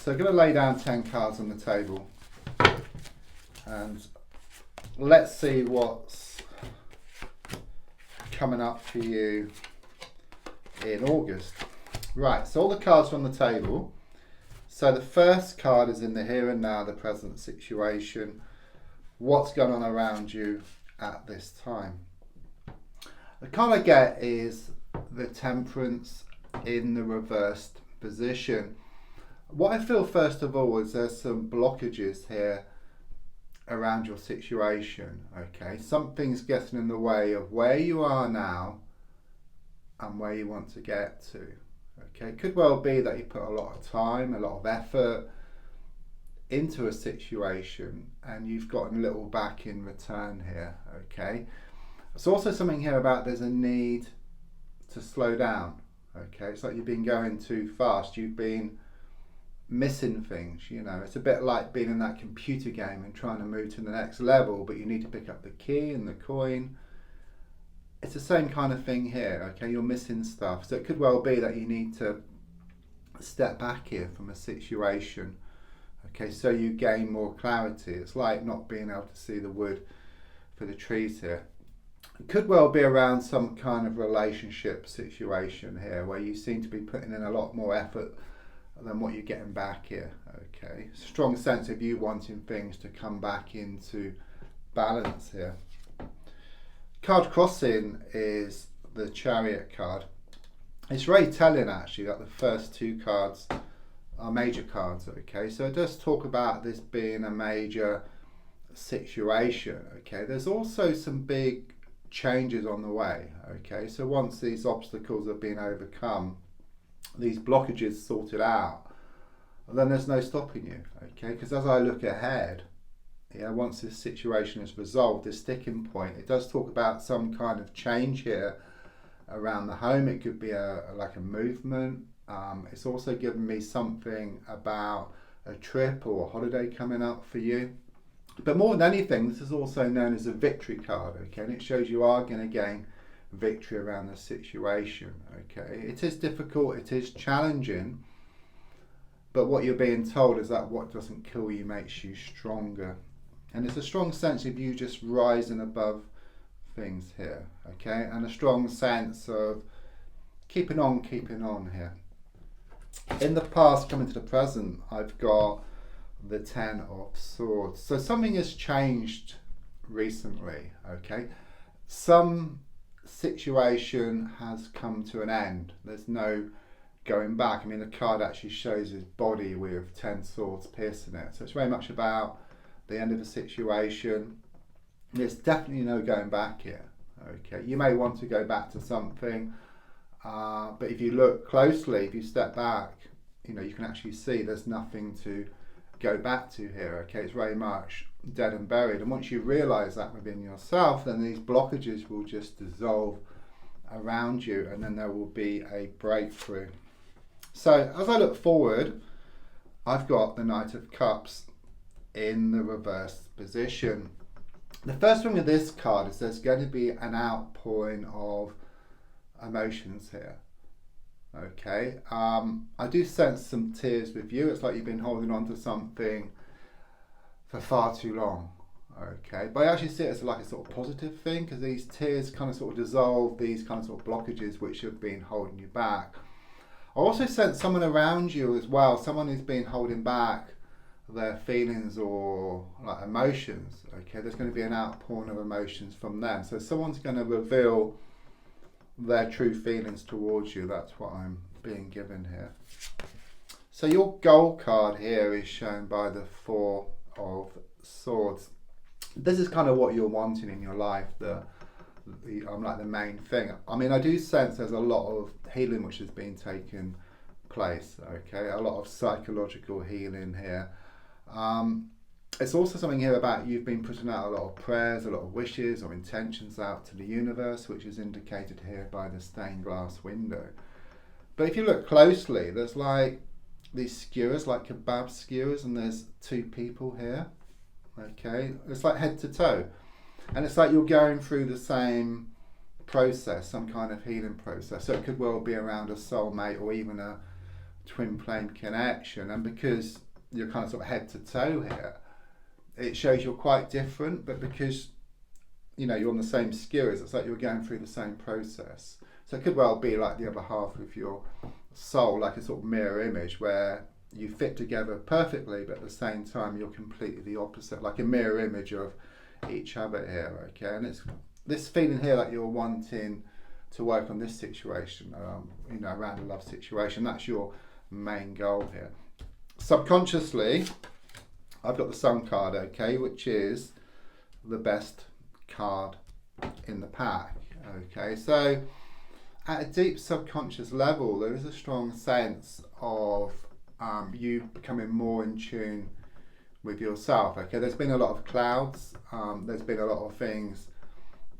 So I'm going to lay down 10 cards on the table and let's see what's coming up for you in August. Right, so all the cards are on the table. So the first card is in the here and now, the present situation. What's going on around you at this time? The card I get is the Temperance in the reversed position. What I feel first of all is there's some blockages here around your situation. Okay, something's getting in the way of where you are now and where you want to get to. Okay, it could well be that you put a lot of time, a lot of effort into a situation and you've gotten little back in return here. Okay, there's also something here about there's a need to slow down. Okay, it's like you've been going too fast, you've been missing things, you know. It's a bit like being in that computer game and trying to move to the next level, but you need to pick up the key and the coin. It's the same kind of thing here. Okay, you're missing stuff, so it could well be that you need to step back here from a situation. Okay, so you gain more clarity. It's like not being able to see the wood for the trees here. It could well be around some kind of relationship situation here where you seem to be putting in a lot more effort than what you're getting back here. Okay, strong sense of you wanting things to come back into balance here. Card crossing is the Chariot card. It's very telling actually that the first two cards are major cards. Okay, so it does talk about this being a major situation. Okay, there's also some big changes on the way. Okay, so once these obstacles have been overcome, these blockages sorted out, then there's no stopping you. Okay, because as I look ahead, yeah, once this situation is resolved, this sticking point, it does talk about some kind of change here around the home. It could be like a movement. It's also given me something about a trip or a holiday coming up for you. But more than anything, this is also known as a victory card. Okay, and it shows you are going to gain victory around the situation. Okay, it is difficult, it is challenging, but what you're being told is that what doesn't kill you makes you stronger. And it's a strong sense of you just rising above things here. Okay, and a strong sense of keeping on here. In the past, coming to the present, I've got the Ten of Swords. So something has changed recently. Okay, some situation has come to an end. There's no going back. I mean, the card actually shows his body with 10 swords piercing it. So it's very much about the end of a situation. There's definitely no going back here. Okay, you may want to go back to something, but if you look closely, if you step back, you know, you can actually see there's nothing to go back to here. Okay, it's very much dead and buried, and once you realize that within yourself, then these blockages will just dissolve around you and then there will be a breakthrough. So as I look forward, I've got the Knight of Cups in the reversed position. The first thing with this card is there's going to be an outpouring of emotions here. Okay, I do sense some tears with you. It's like you've been holding on to something for far too long. Okay, but I actually see it as like a sort of positive thing, because these tears kind of sort of dissolve these kind of sort of blockages which have been holding you back. I also sense someone around you as well, someone who's been holding back their feelings or like emotions. Okay, there's going to be an outpouring of emotions from them. So someone's going to reveal their true feelings towards you. That's what I'm being given here. So your goal card here is shown by the Four of Swords. This is kind of what you're wanting in your life, like the main thing. I mean, I do sense there's a lot of healing which has been taking place. Okay, a lot of psychological healing here. It's also something here about you've been putting out a lot of prayers, a lot of wishes or intentions out to the universe, which is indicated here by the stained glass window. But if you look closely, there's like these skewers, like kebab skewers, and there's two people here. Okay, it's like head to toe, and it's like you're going through the same process, some kind of healing process. So it could well be around a soulmate or even a twin flame connection, and because you're kind of sort of head to toe here, it shows you're quite different, but because you're on the same skewers, it's like you're going through the same process. So it could well be like the other half of your soul, like a sort of mirror image where you fit together perfectly, but at the same time you're completely the opposite, like a mirror image of each other here. Okay, and it's this feeling here that you're wanting to work on this situation, around a love situation. That's your main goal here. Subconsciously, I've got the Sun card, okay, which is the best card in the pack. Okay, so at a deep subconscious level, there is a strong sense of you becoming more in tune with yourself. Okay, there's been a lot of clouds, there's been a lot of things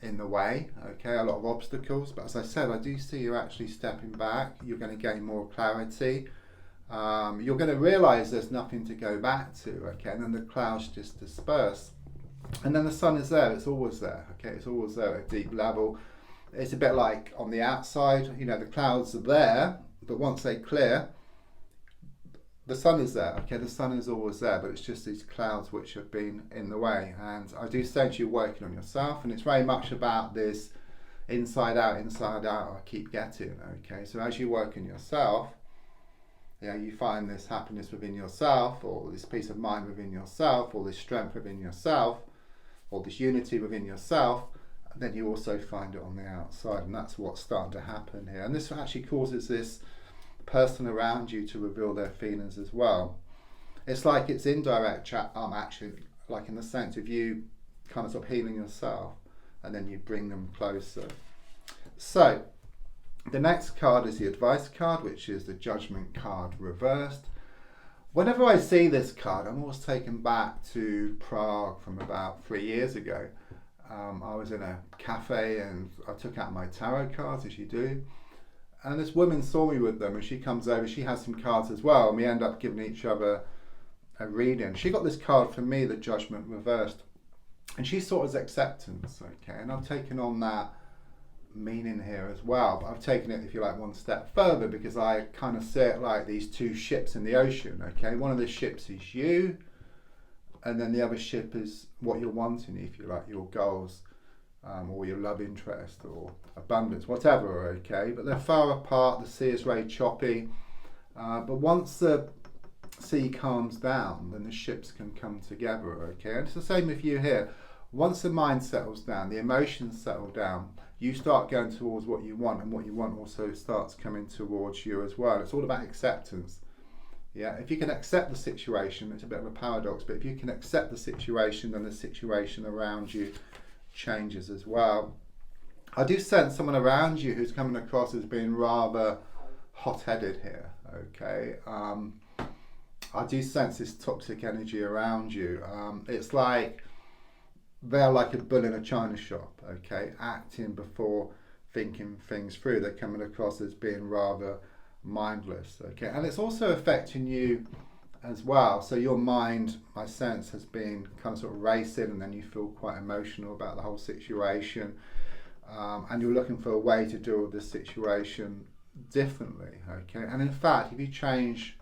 in the way, okay, a lot of obstacles, but as I said, I do see you actually stepping back. You're going to gain more clarity. You're going to realize there's nothing to go back to, okay, and then the clouds just disperse, and then the sun is there. It's always there, okay, it's always there at a deep level. It's a bit like on the outside, the clouds are there, but once they clear, the sun is there, okay, the sun is always there, but it's just these clouds which have been in the way. And I do sense you working on yourself, and it's very much about this inside out I keep getting, okay. So as you work on yourself, you find this happiness within yourself, or this peace of mind within yourself, or this strength within yourself, or this unity within yourself, and then you also find it on the outside, and that's what's starting to happen here. And this actually causes this person around you to reveal their feelings as well. It's like it's indirect actually, like in the sense of you kind of sort of healing yourself, and then you bring them closer. So the next card is the advice card, which is the judgment card reversed. Whenever I see this card, I'm always taken back to Prague from about 3 years ago. I was in a cafe and I took out my tarot cards, as you do, and this woman saw me with them, and she comes over, she has some cards as well, and we end up giving each other a reading. She got this card for me, the judgment reversed, and she saw it as acceptance, okay, and I've taken on that meaning here as well, but I've taken it, if you like, one step further, because I kind of see it like these two ships in the ocean, okay. One of the ships is you, and then the other ship is what you're wanting, if you like, your goals, or your love interest, or abundance, whatever, okay. But they're far apart, the sea is very choppy, but once the sea calms down, then the ships can come together, okay. And it's the same with you here. Once the mind settles down, the emotions settle down, you start going towards what you want, and what you want also starts coming towards you as well. It's all about acceptance. Yeah, if you can accept the situation, it's a bit of a paradox, but if you can accept the situation, then the situation around you changes as well. I do sense someone around you who's coming across as being rather hot-headed here, okay. I do sense this toxic energy around you. It's like they're like a bull in a china shop, okay, acting before thinking things through. They're coming across as being rather mindless, okay, and it's also affecting you as well. So your mind, I sense, has been kind of sort of racing, and then you feel quite emotional about the whole situation, and you're looking for a way to deal with this situation differently, okay. And in fact, if you change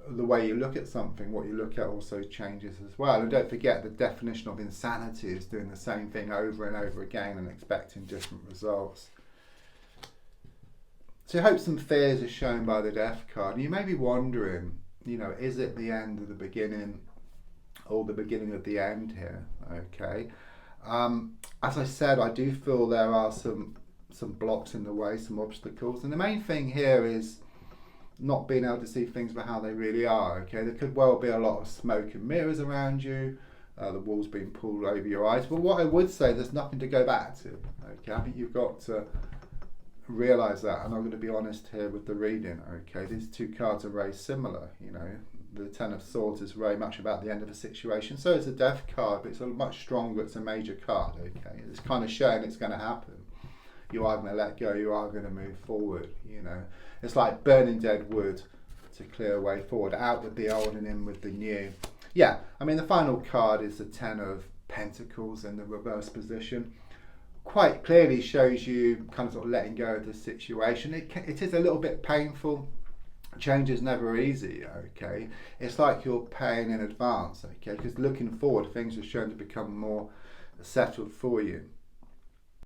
the way you look at something, what you look at also changes as well. And don't forget, the definition of insanity is doing the same thing over and over again and expecting different results. So hopes and fears are shown by the Death card. And you may be wondering, is it the end of the beginning or the beginning of the end here? Okay. As I said, I do feel there are some blocks in the way, some obstacles. And the main thing here is not being able to see things for how they really are, okay. There could well be a lot of smoke and mirrors around you, the walls being pulled over your eyes, but what I would say, there's nothing to go back to, okay. I think you've got to realise that, and I'm going to be honest here with the reading, okay. These two cards are very similar, the Ten of Swords is very much about the end of a situation, so is the Death card, but it's a much stronger, it's a major card, okay. It's kind of showing it's going to happen. You are going to let go, you are going to move forward, It's like burning dead wood to clear a way forward, out with the old and in with the new. Yeah, I mean, the final card is the Ten of Pentacles in the reverse position. Quite clearly shows you kind of sort of letting go of the situation. It is a little bit painful, change is never easy, okay? It's like you're paying in advance, okay? Because looking forward, things are shown to become more settled for you.